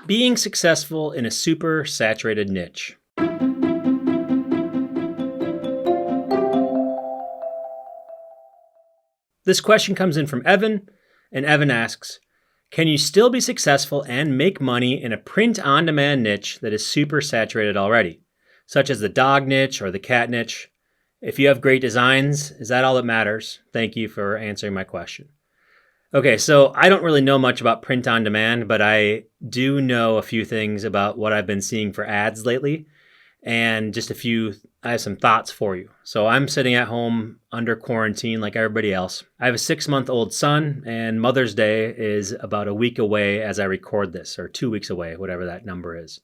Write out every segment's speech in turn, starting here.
Being successful in a super saturated niche. This question comes in from Evan, and Evan asks, can you still be successful and make money in a print-on-demand niche that is super saturated already, such as the dog niche or the cat niche? If you have great designs, is that all that matters? Thank you for answering my question. Okay, so I don't really know much about print on demand, but I do know a few things about what I've been seeing for ads lately, and I have some thoughts for you. So I'm sitting at home under quarantine like everybody else. I have a 6-month-old son, and Mother's Day is about a week away as I record this, or 2 weeks away, whatever that number is.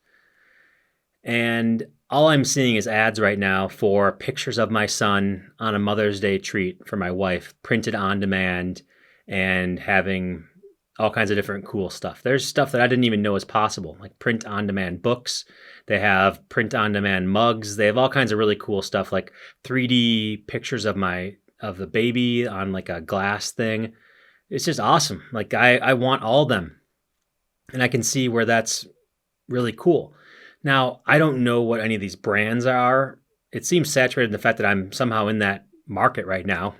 And all I'm seeing is ads right now for pictures of my son on a Mother's Day treat for my wife, printed on demand, and having all kinds of different cool stuff. There's stuff that I didn't even know was possible, like print-on-demand books. They have print-on-demand mugs. They have all kinds of really cool stuff, like 3D pictures of the baby on like a glass thing. It's just awesome. Like I want all of them, and I can see where that's really cool. Now, I don't know what any of these brands are. It seems saturated in the fact that I'm somehow in that market right now.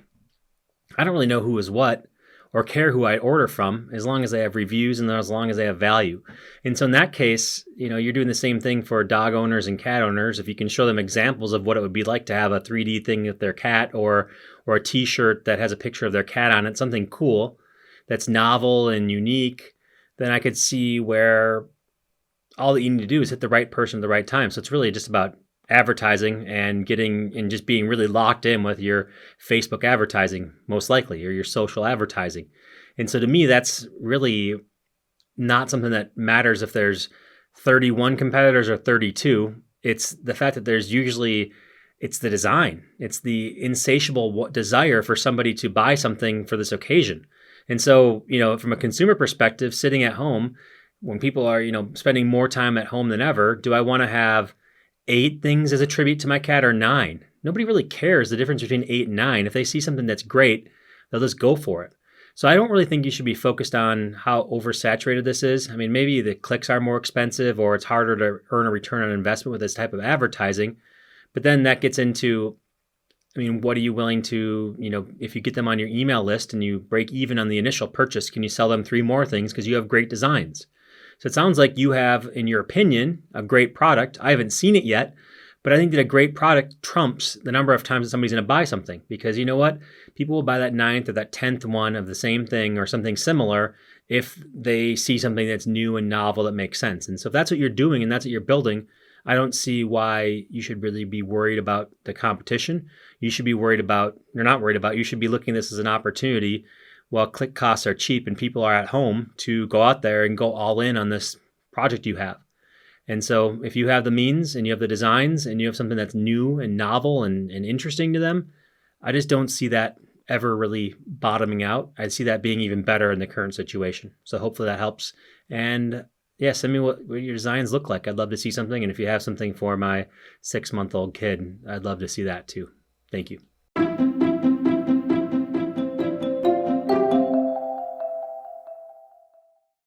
I don't really know who is what, or care who I order from, as long as they have reviews and as long as they have value. And so in that case, you're doing the same thing for dog owners and cat owners. If you can show them examples of what it would be like to have a 3D thing with their cat, or a t-shirt that has a picture of their cat on it, something cool that's novel and unique, then I could see where all that you need to do is hit the right person at the right time. So it's really just about advertising and just being really locked in with your Facebook advertising, most likely, or your social advertising. And so to me, that's really not something that matters if there's 31 competitors or 32. It's the fact that it's the design. It's the insatiable desire for somebody to buy something for this occasion. And so, from a consumer perspective, sitting at home, when people are, spending more time at home than ever, do I want to have 8 things as a tribute to my cat or 9? Nobody really cares the difference between 8 and 9. If they see something that's great, they'll just go for it. So I don't really think you should be focused on how oversaturated this is. I mean, maybe the clicks are more expensive, or it's harder to earn a return on investment with this type of advertising. But then that gets into, what are you willing to, if you get them on your email list and you break even on the initial purchase, can you sell them 3 more things because you have great designs? So it sounds like you have, in your opinion, a great product. I haven't seen it yet, but I think that a great product trumps the number of times that somebody's going to buy something, because you know what? People will buy that 9th or that 10th one of the same thing or something similar if they see something that's new and novel that makes sense. And so if that's what you're doing and that's what you're building, I don't see why you should really be worried about the competition. You should be you should be looking at this as an opportunity. While click costs are cheap and people are at home, to go out there and go all in on this project you have. And so if you have the means and you have the designs and you have something that's new and novel and interesting to them, I just don't see that ever really bottoming out. I see that being even better in the current situation. So hopefully that helps. And yeah, send me what your designs look like. I'd love to see something. And if you have something for my 6-month-old kid, I'd love to see that too. Thank you.